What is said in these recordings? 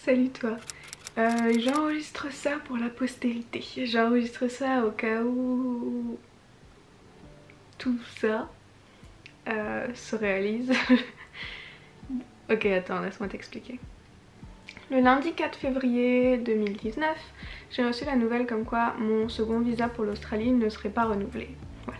Salut toi. J'enregistre ça pour la postérité. J'enregistre ça au cas où tout ça se réalise. Ok, attends, laisse-moi t'expliquer. Le lundi 4 février 2019, j'ai reçu la nouvelle comme quoi mon second visa pour l'Australie ne serait pas renouvelé. Voilà.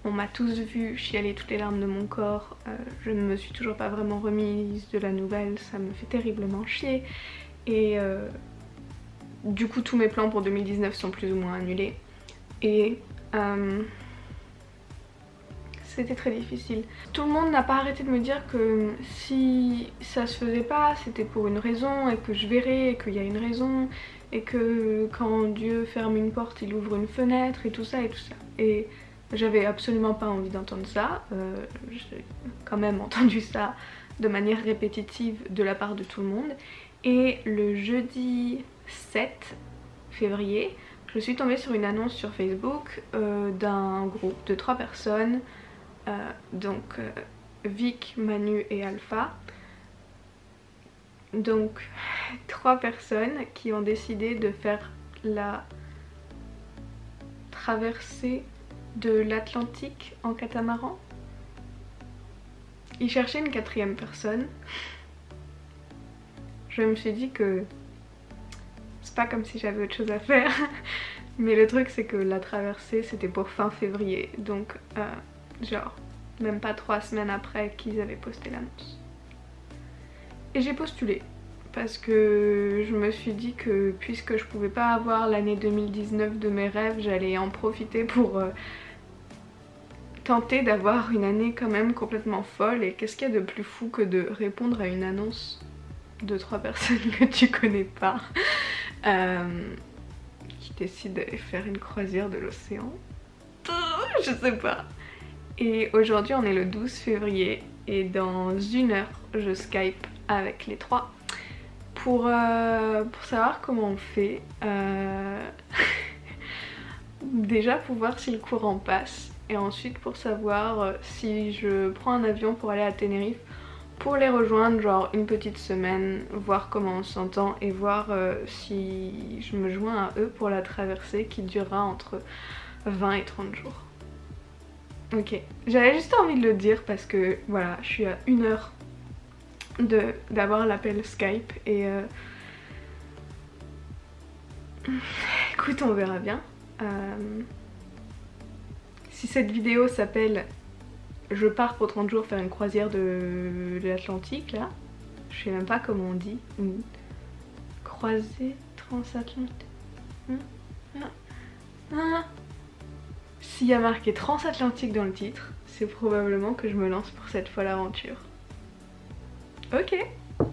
On m'a tous vu chialer toutes les larmes de mon corps. Je ne me suis toujours pas vraiment remise de la nouvelle, ça me fait terriblement chier. Et du coup tous mes plans pour 2019 sont plus ou moins annulés. Et c'était très difficile. Tout le monde n'a pas arrêté de me dire que si ça se faisait pas, c'était pour une raison et que je verrais et qu'il y a une raison et que quand Dieu ferme une porte, il ouvre une fenêtre et tout ça et tout ça. Et j'avais absolument pas envie d'entendre ça. J'ai quand même entendu ça de manière répétitive de la part de tout le monde. Et le jeudi 7 février, je suis tombée sur une annonce sur Facebook d'un groupe de 3 personnes. Vic, Manu et Alpha. Donc 3 personnes qui ont décidé de faire la traversée de l'Atlantique en catamaran. Ils cherchaient une 4e personne. Je me suis dit que c'est pas comme si j'avais autre chose à faire. Mais le truc c'est que la traversée c'était pour fin février. Donc genre même pas 3 semaines après qu'ils avaient posté l'annonce. Et j'ai postulé parce que je me suis dit que puisque je pouvais pas avoir l'année 2019 de mes rêves, j'allais en profiter pour tenter d'avoir une année quand même complètement folle. Et qu'est-ce qu'il y a de plus fou que de répondre à une annonce de 3 personnes que tu connais pas qui décident d'aller faire une croisière de l'océan. Je sais pas. Et aujourd'hui on est le 12 février et dans 1 heure je Skype avec les 3 pour savoir comment on fait. Déjà pour voir si le courant passe et ensuite pour savoir si je prends un avion pour aller à Tenerife pour les rejoindre genre une petite semaine, voir comment on s'entend et voir si je me joins à eux pour la traversée qui durera entre 20 et 30 jours. Ok, j'avais juste envie de le dire parce que voilà, je suis à 1 heure d'avoir l'appel Skype et écoute, on verra bien. Si cette vidéo s'appelle je pars pour 30 jours faire une croisière de l'Atlantique là, je sais même pas comment on dit, une croisée transatlantique. Non. S'il y a marqué transatlantique dans le titre, c'est probablement que je me lance pour cette folle aventure. Ok,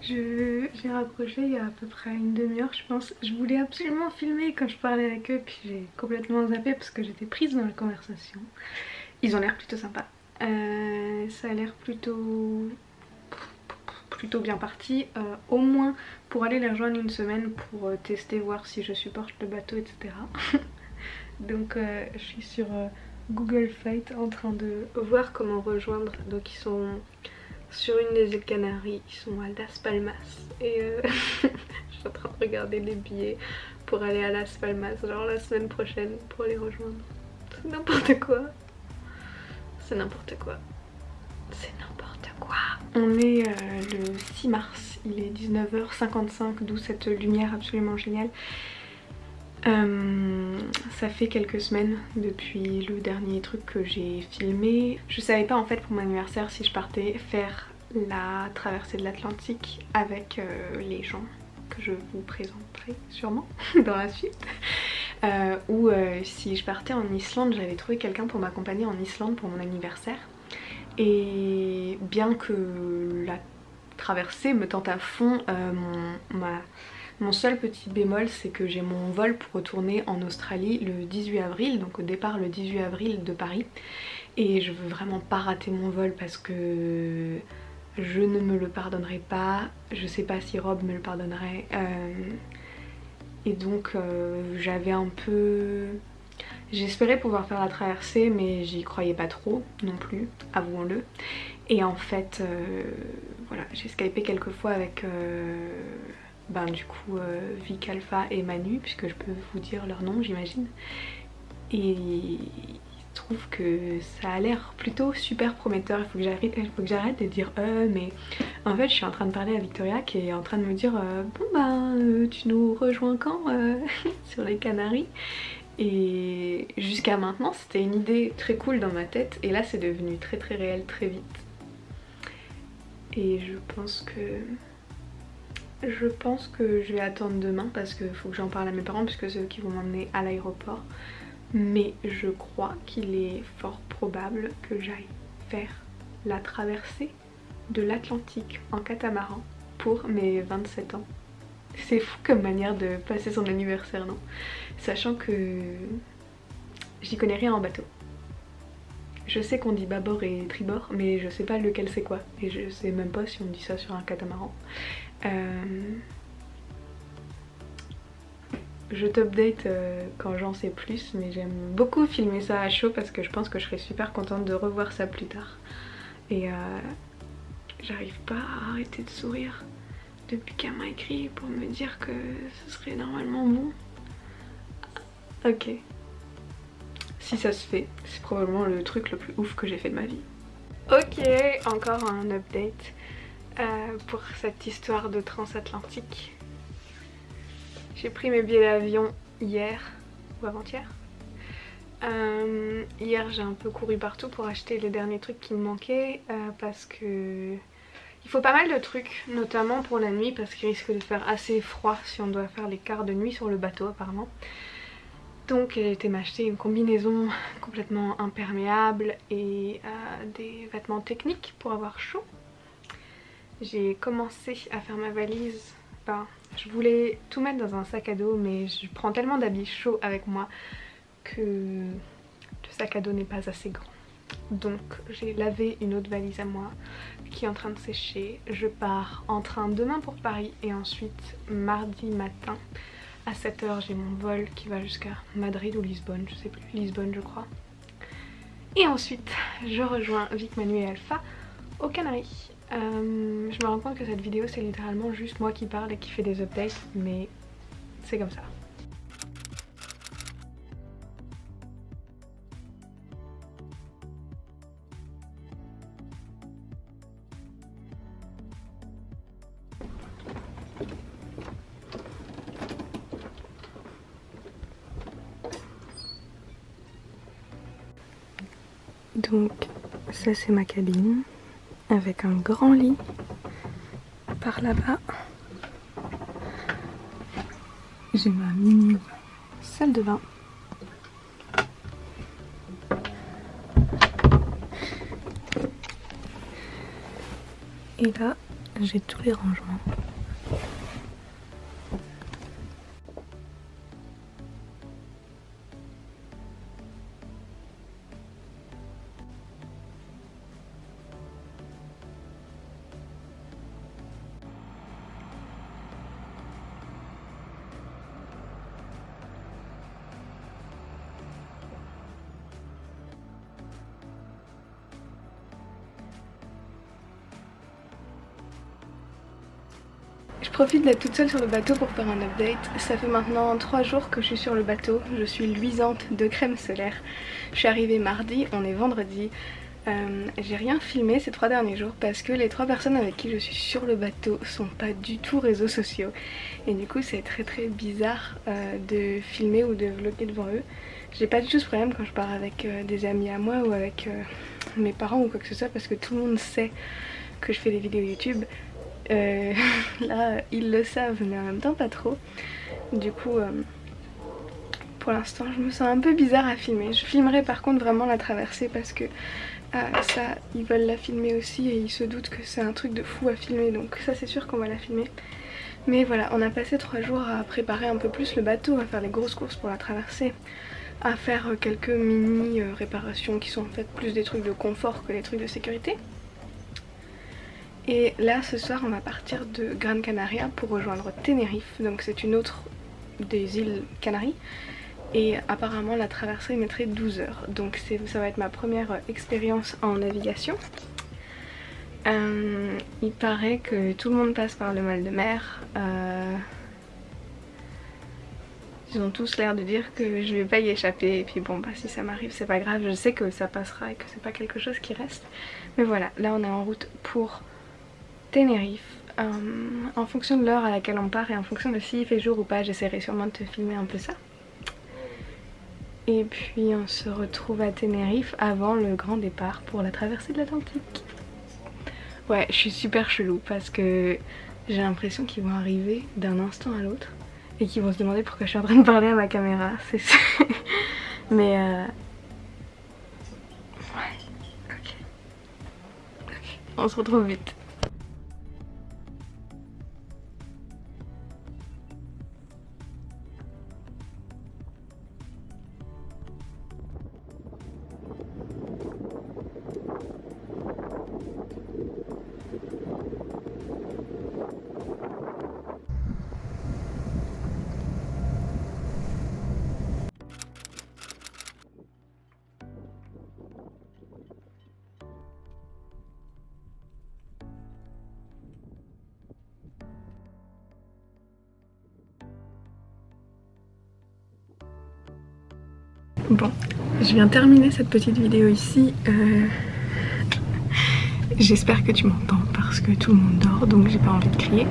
j'ai raccroché il y a à peu près une demi-heure je pense. Je voulais absolument filmer quand je parlais avec eux puis j'ai complètement zappé parce que j'étais prise dans la conversation. Ils ont l'air plutôt sympas. Ça a l'air plutôt bien parti. Au moins pour aller les rejoindre une semaine pour tester, voir si je supporte le bateau, etc. Donc je suis sur Google Flight en train de voir comment rejoindre. Donc ils sont sur une des îles Canaries, ils sont à Las Palmas et je suis en train de regarder les billets pour aller à Las Palmas genre la semaine prochaine pour les rejoindre. C'est n'importe quoi. C'est n'importe quoi. C'est n'importe quoi. On est le 6 mars, il est 19h55, d'où cette lumière absolument géniale. Ça fait quelques semaines depuis le dernier truc que j'ai filmé. Je savais pas en fait pour mon anniversaire si je partais faire la traversée de l'Atlantique avec les gens que je vous présenterai sûrement dans la suite. Ou si je partais en Islande, j'avais trouvé quelqu'un pour m'accompagner en Islande pour mon anniversaire. Et bien que la traversée me tente à fond, mon seul petit bémol c'est que j'ai mon vol pour retourner en Australie le 18 avril, donc au départ le 18 avril de Paris. Et je veux vraiment pas rater mon vol parce que je ne me le pardonnerai pas. Je sais pas si Rob me le pardonnerait. Et donc j'avais un peu... J'espérais pouvoir faire la traversée mais j'y croyais pas trop non plus, avouons-le. Et en fait voilà, j'ai skypé quelques fois avec ben du coup Vic Alpha et Manu, puisque je peux vous dire leur nom j'imagine. Et il se trouve que ça a l'air plutôt super prometteur. Il faut que j'arrête de dire mais en fait je suis en train de parler à Victoria qui est en train de me dire bon ben tu nous rejoins quand sur les Canaries. Et jusqu'à maintenant c'était une idée très cool dans ma tête et là c'est devenu très réel très vite. Et je pense que je vais attendre demain parce qu'il faut que j'en parle à mes parents puisque c'est eux qui vont m'emmener à l'aéroport. Mais je crois qu'il est fort probable que j'aille faire la traversée de l'Atlantique en catamaran pour mes 27 ans. C'est fou comme manière de passer son anniversaire, non? Sachant que j'y connais rien en bateau. Je sais qu'on dit bâbord et tribord, mais je sais pas lequel c'est quoi. Et je sais même pas si on dit ça sur un catamaran. Je t'update quand j'en sais plus, mais j'aime beaucoup filmer ça à chaud parce que je pense que je serais super contente de revoir ça plus tard. Et j'arrive pas à arrêter de sourire depuis qu'elle m'a écrit pour me dire que ce serait normalement bon. Ok. Si ça se fait, c'est probablement le truc le plus ouf que j'ai fait de ma vie. Ok, encore un update pour cette histoire de transatlantique. J'ai pris mes billets d'avion hier ou avant-hier. Hier j'ai un peu couru partout pour acheter les derniers trucs qui me manquaient parce que il faut pas mal de trucs, notamment pour la nuit parce qu'il risque de faire assez froid si on doit faire les quarts de nuit sur le bateau apparemment. Donc j'ai été m'acheter une combinaison complètement imperméable et des vêtements techniques pour avoir chaud. J'ai commencé à faire ma valise. Je voulais tout mettre dans un sac à dos mais je prends tellement d'habits chauds avec moi que le sac à dos n'est pas assez grand. Donc j'ai lavé une autre valise à moi qui est en train de sécher. Je pars en train demain pour Paris et ensuite mardi matin à 7 h j'ai mon vol qui va jusqu'à Madrid ou Lisbonne, je sais plus, Lisbonne je crois. Et ensuite je rejoins Vic, Manu et Alpha aux Canaries. Je me rends compte que cette vidéo c'est littéralement juste moi qui parle et qui fait des updates, mais c'est comme ça. Donc ça c'est ma cabine avec un grand lit par là-bas. J'ai ma mini salle de bain. Et là j'ai tous les rangements. Je profite d'être toute seule sur le bateau pour faire un update. Ça fait maintenant 3 jours que je suis sur le bateau. Je suis luisante de crème solaire. Je suis arrivée mardi, on est vendredi. J'ai rien filmé ces 3 derniers jours parce que les 3 personnes avec qui je suis sur le bateau sont pas du tout réseaux sociaux. Et du coup c'est très bizarre de filmer ou de vlogger devant eux. J'ai pas du tout ce problème quand je pars avec des amis à moi ou avec mes parents ou quoi que ce soit parce que tout le monde sait que je fais des vidéos YouTube. Là ils le savent mais en même temps pas trop. Du coup pour l'instant je me sens un peu bizarre à filmer. Je filmerai par contre vraiment la traversée parce que ça ils veulent la filmer aussi et ils se doutent que c'est un truc de fou à filmer, donc ça c'est sûr qu'on va la filmer. Mais voilà, on a passé 3 jours à préparer un peu plus le bateau, à faire les grosses courses pour la traversée, à faire quelques mini réparations qui sont en fait plus des trucs de confort que des trucs de sécurité. Et là ce soir on va partir de Gran Canaria pour rejoindre Tenerife, donc c'est une autre des îles Canaries. Et apparemment la traversée mettrait 12 heures, donc ça va être ma première expérience en navigation. Il paraît que tout le monde passe par le mal de mer. Ils ont tous l'air de dire que je vais pas y échapper et puis bon bah si ça m'arrive c'est pas grave, je sais que ça passera et que c'est pas quelque chose qui reste. Mais voilà, là on est en route pour Tenerife. En fonction de l'heure à laquelle on part et en fonction de s'il fait jour ou pas, j'essaierai sûrement de te filmer un peu ça. Et puis on se retrouve à Tenerife avant le grand départ pour la traversée de l'Atlantique. Ouais, je suis super chelou parce que j'ai l'impression qu'ils vont arriver d'un instant à l'autre et qu'ils vont se demander pourquoi je suis en train de parler à ma caméra. Mais ouais, ok. On se retrouve vite. Bon, je viens terminer cette petite vidéo ici. J'espère que tu m'entends parce que tout le monde dort donc j'ai pas envie de crier.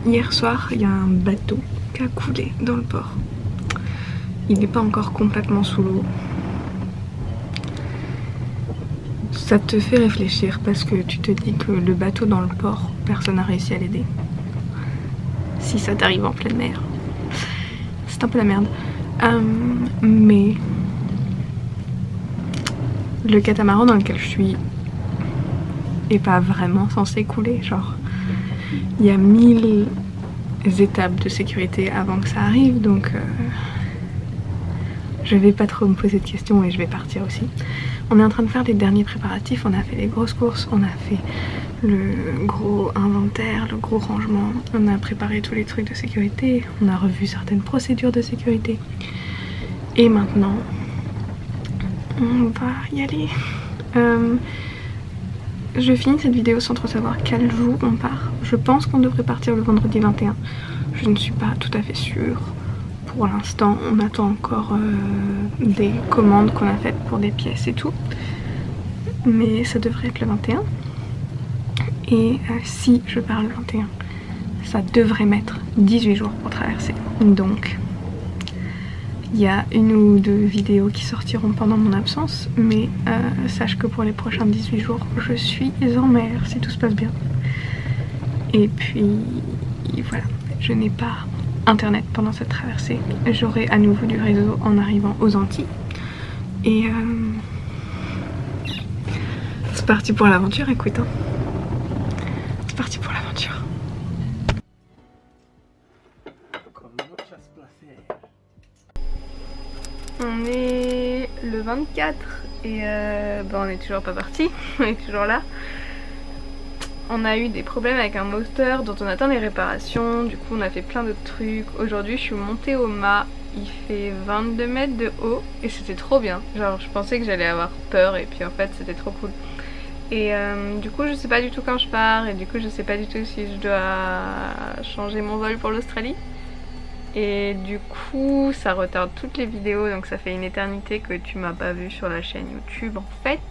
Hier soir, il y a un bateau qui a coulé dans le port. Il n'est pas encore complètement sous l'eau. Ça te fait réfléchir parce que tu te dis que le bateau dans le port, personne n'a réussi à l'aider. Si ça t'arrive en pleine mer. C'est un peu la merde. Mais le catamaran dans lequel je suis est pas vraiment censé couler. Genre, il y a 1000 étapes de sécurité avant que ça arrive, donc je vais pas trop me poser de questions et je vais partir aussi. On est en train de faire les derniers préparatifs, on a fait les grosses courses, on a fait le gros inventaire, le gros rangement, on a préparé tous les trucs de sécurité, on a revu certaines procédures de sécurité. Et maintenant, on va y aller. Je finis cette vidéo sans trop savoir quel jour on part. Je pense qu'on devrait partir le vendredi 21. Je ne suis pas tout à fait sûre. Pour l'instant, on attend encore des commandes qu'on a faites pour des pièces et tout. Mais ça devrait être le 21. Et si je pars le 21, ça devrait mettre 18 jours pour traverser. Donc, il y a une ou deux vidéos qui sortiront pendant mon absence. Mais sache que pour les prochains 18 jours, je suis en mer si tout se passe bien. Et puis, voilà, je n'ai pas internet pendant cette traversée. J'aurai à nouveau du réseau en arrivant aux Antilles. Et c'est parti pour l'aventure, écoute. Hein. C'est parti pour l'aventure. On est le 24 et on est toujours pas parti. On est toujours là. On a eu des problèmes avec un moteur dont on attend les réparations, du coup on a fait plein d'autres trucs. Aujourd'hui je suis montée au mât, il fait 22 mètres de haut et c'était trop bien. Genre je pensais que j'allais avoir peur et puis en fait c'était trop cool. Et du coup je sais pas du tout quand je pars et du coup je sais pas du tout si je dois changer mon vol pour l'Australie. Et du coup ça retarde toutes les vidéos donc ça fait une éternité que tu m'as pas vu sur la chaîne YouTube en fait.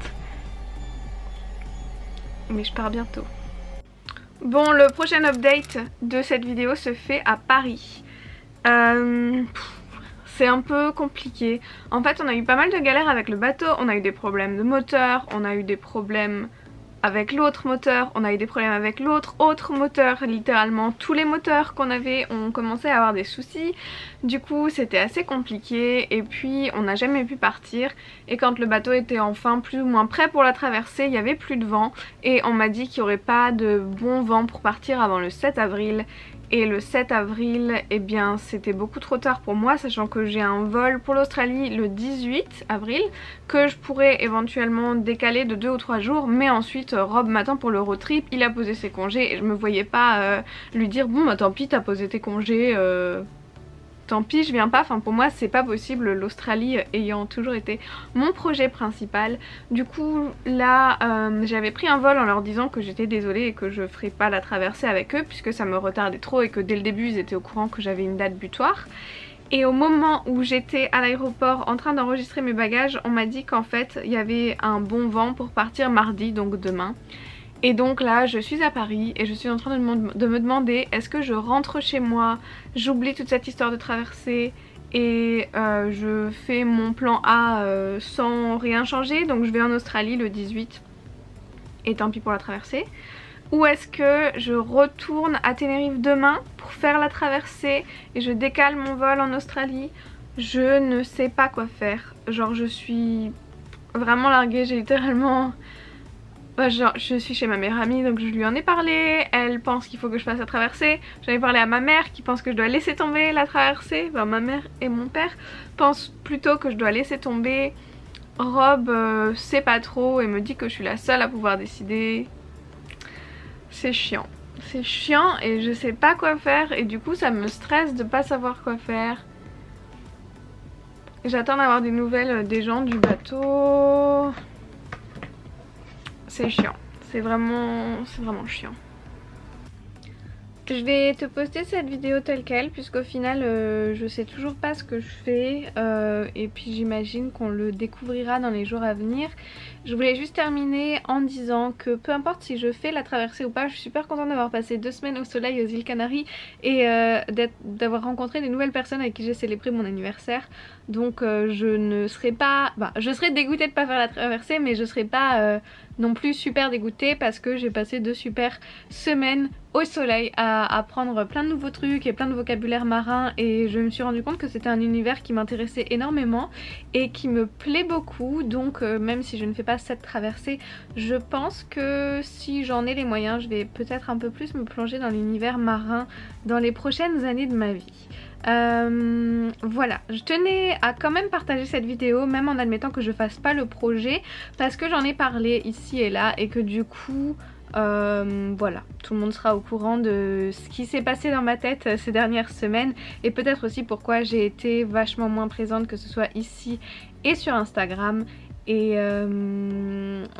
Mais je pars bientôt. Bon, le prochain update de cette vidéo se fait à Paris. C'est un peu compliqué. En fait, on a eu pas mal de galères avec le bateau. On a eu des problèmes de moteur, on a eu des problèmes avec l'autre moteur, on a eu des problèmes avec l'autre autre moteur. Littéralement, tous les moteurs qu'on avait ont commencé à avoir des soucis. Du coup, c'était assez compliqué et puis on n'a jamais pu partir. Et quand le bateau était enfin plus ou moins prêt pour la traversée, il n'y avait plus de vent. Et on m'a dit qu'il n'y aurait pas de bon vent pour partir avant le 7 avril. Et le 7 avril, eh bien c'était beaucoup trop tard pour moi, sachant que j'ai un vol pour l'Australie le 18 avril, que je pourrais éventuellement décaler de 2 ou 3 jours, mais ensuite Rob m'attend pour le road trip, il a posé ses congés et je me voyais pas lui dire bon bah tant pis t'as posé tes congés, tant pis, je viens pas. Enfin, pour moi, c'est pas possible, l'Australie ayant toujours été mon projet principal. Du coup, là, j'avais pris un vol en leur disant que j'étais désolée et que je ferais pas la traversée avec eux puisque ça me retardait trop et que dès le début, ils étaient au courant que j'avais une date butoir. Et au moment où j'étais à l'aéroport en train d'enregistrer mes bagages, on m'a dit qu'en fait, il y avait un bon vent pour partir mardi, donc demain. Et donc là je suis à Paris et je suis en train de me demander est-ce que je rentre chez moi, j'oublie toute cette histoire de traversée et je fais mon plan A sans rien changer, donc je vais en Australie le 18 et tant pis pour la traversée. Ou est-ce que je retourne à Tenerife demain pour faire la traversée et je décale mon vol en Australie? Je ne sais pas quoi faire, genre je suis vraiment larguée, j'ai littéralement... genre, je suis chez ma meilleure amie donc je lui en ai parlé, elle pense qu'il faut que je fasse la traversée. J'en ai parlé à ma mère qui pense que je dois laisser tomber la traversée. Enfin, ma mère et mon père pensent plutôt que je dois laisser tomber. Rob sait pas trop et me dit que je suis la seule à pouvoir décider. C'est chiant. C'est chiant et je sais pas quoi faire et du coup ça me stresse de pas savoir quoi faire. J'attends d'avoir des nouvelles des gens du bateau. C'est chiant, c'est vraiment chiant. Je vais te poster cette vidéo telle quelle puisqu'au final je sais toujours pas ce que je fais et puis j'imagine qu'on le découvrira dans les jours à venir. Je voulais juste terminer en disant que peu importe si je fais la traversée ou pas, je suis super contente d'avoir passé 2 semaines au soleil aux îles Canaries et d'avoir rencontré des nouvelles personnes avec qui j'ai célébré mon anniversaire. Donc je ne serai pas... Bah, je serai dégoûtée de pas faire la traversée mais je serai pas non plus super dégoûtée parce que j'ai passé 2 super semaines au soleil à apprendre plein de nouveaux trucs et plein de vocabulaire marin et je me suis rendu compte que c'était un univers qui m'intéressait énormément et qui me plaît beaucoup. Donc même si je ne fais pas cette traversée, je pense que si j'en ai les moyens, je vais peut-être un peu plus me plonger dans l'univers marin dans les prochaines années de ma vie. Voilà, je tenais à quand même partager cette vidéo même en admettant que je fasse pas le projet parce que j'en ai parlé ici et là et que du coup voilà, tout le monde sera au courant de ce qui s'est passé dans ma tête ces dernières semaines et peut-être aussi pourquoi j'ai été vachement moins présente que ce soit ici et sur Instagram. Et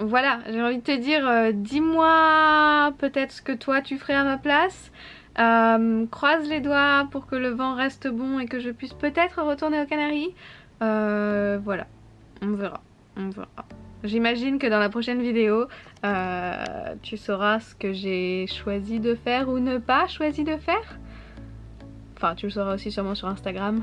voilà, j'ai envie de te dire, dis-moi peut-être ce que toi tu ferais à ma place. Croise les doigts pour que le vent reste bon et que je puisse peut-être retourner aux Canaries. Voilà, on verra, on verra. J'imagine que dans la prochaine vidéo, tu sauras ce que j'ai choisi de faire ou ne pas choisi de faire. Enfin, tu le sauras aussi sûrement sur Instagram.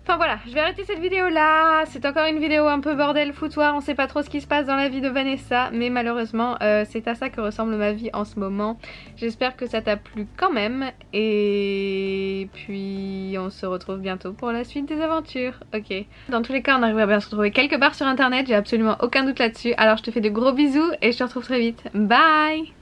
Enfin voilà, je vais arrêter cette vidéo là. C'est encore une vidéo un peu bordel foutoir, on sait pas trop ce qui se passe dans la vie de Vanessa, mais malheureusement c'est à ça que ressemble ma vie en ce moment. J'espère que ça t'a plu quand même et puis on se retrouve bientôt pour la suite des aventures. Ok, dans tous les cas on arrivera bien à se retrouver quelque part sur internet, j'ai absolument aucun doute là-dessus. Alors je te fais de gros bisous et je te retrouve très vite. Bye.